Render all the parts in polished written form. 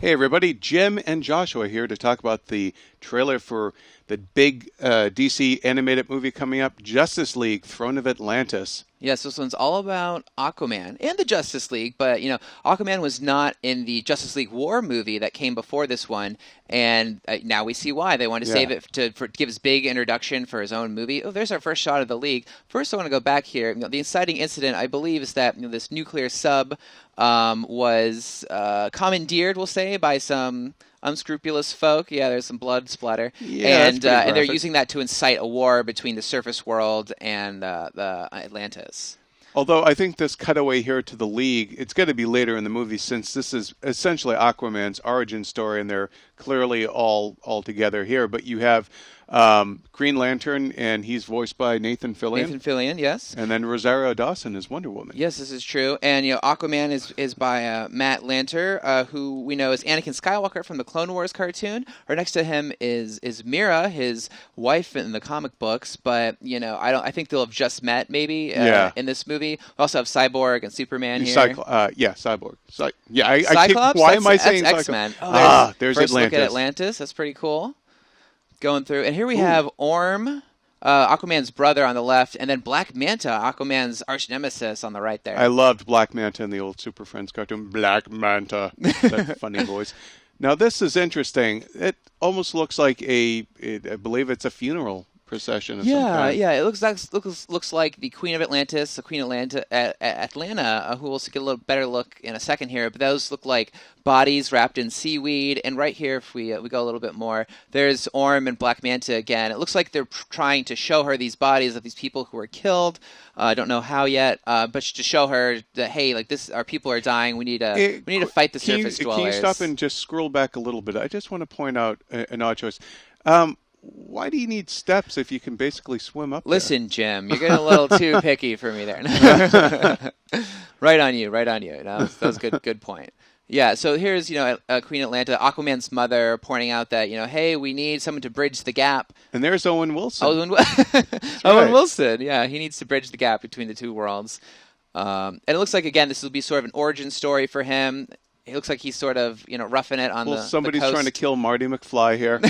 Hey everybody, Jim and Joshua here to talk about the trailer for the big DC animated movie coming up, Justice League: Throne of Atlantis. Yes, this one's all about Aquaman and the Justice League, but Aquaman was not in the Justice League War movie that came before this one, and now we see why they wanted to save Yeah. it to give his big introduction for his own movie. Oh, there's our first shot of the League. First, I want to go back here. The inciting incident, I believe, is that this nuclear sub was commandeered, we'll say, by some unscrupulous folk. Yeah, there's some blood splatter, Yeah, that's pretty and they're graphic. using that to incite a war between the surface world and the Atlantis. Although I think this cutaway here to the League, it's going to be later in the movie since this is essentially Aquaman's origin story, and they're clearly all together here. But you have Green Lantern, and he's voiced by Nathan Fillion, Nathan Fillion, yes. and then Rosario Dawson is Wonder Woman. Yes, this is true. And Aquaman is by Matt Lanter, who we know as Anakin Skywalker from the Clone Wars cartoon. Right next to him is Mira, his wife in the comic books. But I think they'll have just met maybe Yeah. in this movie. We also have Cyborg and Superman here. Yeah, Cyborg. I Cyclops. why am I That's saying Cyclops? X-Men. Oh, There's first Atlantis. look at Atlantis. That's pretty cool. Going through, and here we Ooh. have Orm, Aquaman's brother on the left, and then Black Manta, Aquaman's arch nemesis on the right there. I loved Black Manta in the old Super Friends cartoon. Black Manta, that funny voice. Now this is interesting. It almost looks like I believe it's a funeral procession of some kind. Yeah. It looks like the Queen of Atlantis, the Queen Atlanta, who we'll get a little better look in a second here. But those look like bodies wrapped in seaweed. And right here, if we go a little bit more, there's Orm and Black Manta again. It looks like they're trying to show her these bodies of these people who were killed. I don't know how yet, but to show her that hey, like this, our people are dying. We need to fight the surface dwellers. Can you stop and just scroll back a little bit? I just want to point out an odd choice. Why do you need steps if you can basically swim up there? Listen, Jim, you're getting a little too picky for me there. Right on you. That was a good point. Yeah, so here's, Queen Atlanta, Aquaman's mother, pointing out that, hey, we need someone to bridge the gap. And there's Owen Wilson. Owen right. Wilson, yeah, he needs to bridge the gap between the two worlds. And it looks like, again, this will be sort of an origin story for him. It looks like he's sort of, roughing it on the somebody's coast. trying to kill Marty McFly here.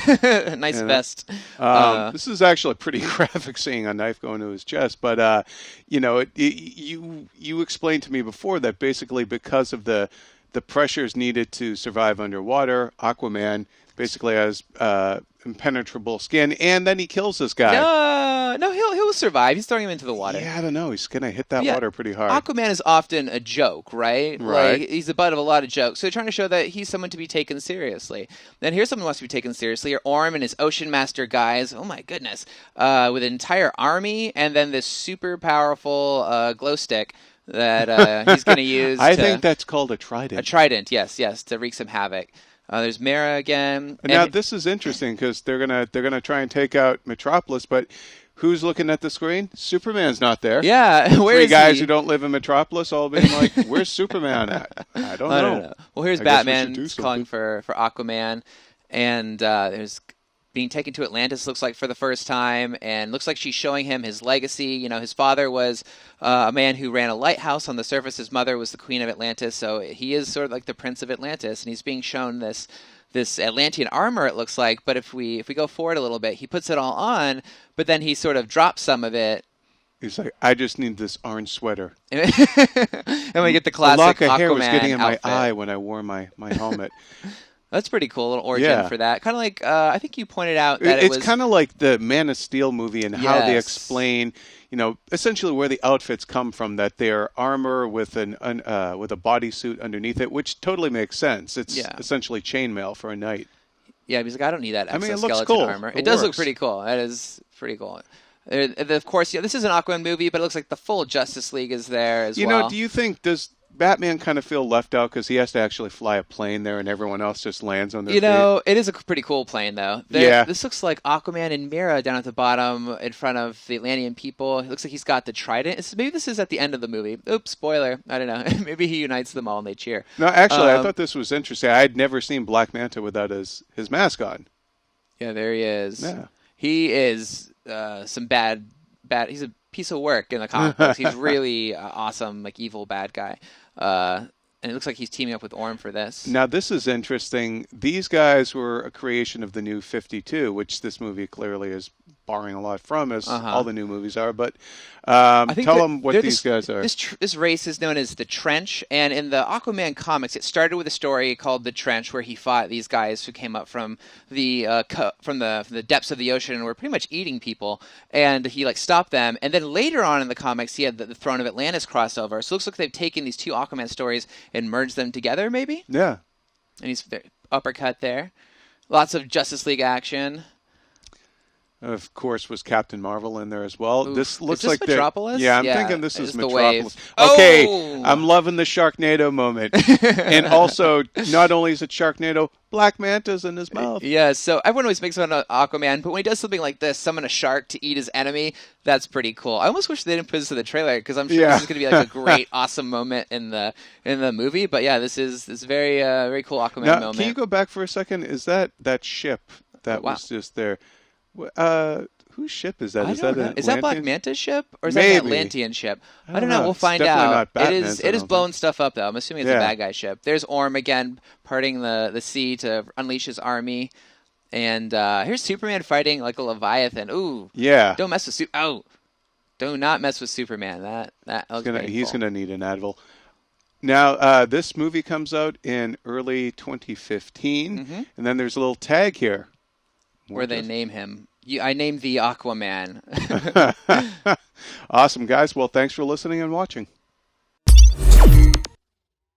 Nice vest. This is actually pretty graphic, seeing a knife go into his chest. But you explained to me before that basically because of the pressures needed to survive underwater, Aquaman basically has impenetrable skin, and then he kills this guy. No, he'll survive. He's throwing him into the water. Yeah, I don't know. He's gonna hit that water pretty hard. Aquaman is often a joke, right? Right. Like, he's the butt of a lot of jokes. So they're trying to show that he's someone to be taken seriously. Then here's someone who wants to be taken seriously. Are Orm and his Ocean Master guys. Oh my goodness. With an entire army, and then this super powerful glow stick that he's going to use. I think that's called a trident. A trident, yes, to wreak some havoc. There's Mara again. And now this is interesting because they're gonna try and take out Metropolis, but who's looking at the screen? Superman's not there. Yeah, where Three is guys he? who don't live in Metropolis all being like, "Where's Superman at?" I don't know. Well, here's I guess we Batman should do calling something. for Aquaman, and there's being taken to Atlantis, looks like, for the first time, and looks like she's showing him his legacy. His father was a man who ran a lighthouse on the surface. His mother was the Queen of Atlantis, so he is sort of like the Prince of Atlantis, and he's being shown this Atlantean armor, it looks like. But if we go forward a little bit, he puts it all on, but then he sort of drops some of it. He's like, "I just need this orange sweater." And we get the classic The lock of Aquaman hair was getting in outfit. my eye when I wore my helmet. That's pretty cool, a little origin for that. Kind of like, I think you pointed out that It's kind of like the Man of Steel movie and how they Yes. explain, essentially where the outfits come from. That they're armor with with a bodysuit underneath it, which totally makes sense. It's essentially chainmail for a knight. Yeah, he's like, I don't need that I mean, it exoskeleton looks cool. armor. It It does look works. pretty cool. That is pretty cool. Of course, this is an Aquaman movie, but it looks like the full Justice League is there as well. Do you think, does Batman kind of feel left out because he has to actually fly a plane there and everyone else just lands on their feet? It is a pretty cool plane, though. This looks like Aquaman and Mira down at the bottom in front of the Atlantean people. It looks like he's got the trident. Maybe this is at the end of the movie. Oops, spoiler. I don't know. Maybe he unites them all and they cheer. No, actually, I thought this was interesting. I'd never seen Black Manta without his mask on. Yeah, there he is. Yeah. He is some bad. He's a piece of work in the comic books. He's really awesome, like evil bad guy. And it looks like he's teaming up with Orm for this. Now, this is interesting. These guys were a creation of the New 52, which this movie clearly is borrowing a lot from, as all the new movies are. But I think tell them what these guys are. This race is known as the Trench, and in the Aquaman comics, it started with a story called the Trench, where he fought these guys who came up from the depths of the ocean and were pretty much eating people, and he like stopped them. And then later on in the comics, he had the Throne of Atlantis crossover. So it looks like they've taken these two Aquaman stories and merged them together, maybe. Yeah. And he's uppercut there. Lots of Justice League action. Of course, was Captain Marvel in there as well. Oof. This looks is this like Metropolis? Yeah, I'm thinking this is the Metropolis. waves. Okay, Oh! I'm loving the Sharknado moment. And also, not only is it Sharknado, Black Manta's in his mouth. Yeah, so everyone always makes fun of Aquaman, but when he does something like this, summon a shark to eat his enemy, that's pretty cool. I almost wish they didn't put this in the trailer, because I'm sure this is going to be like a great, awesome moment in the movie. But yeah, this is very very cool Aquaman moment. Can you go back for a second? Is that ship that was just there? Whose ship is that? Is that Black Manta's ship, or is that an Atlantean ship? I don't know. We'll find out. Not Batman's, it is blowing stuff up, though. I'm assuming it's a bad guy ship. There's Orm again, parting the sea to unleash his army. And here's Superman fighting like a Leviathan. Ooh. Yeah. Don't mess with do not mess with Superman. That looks painful. He's gonna need an Advil. Now, this movie comes out in early 2015, and then there's a little tag here where they name him. I named the Aquaman. Awesome, guys. Well, thanks for listening and watching.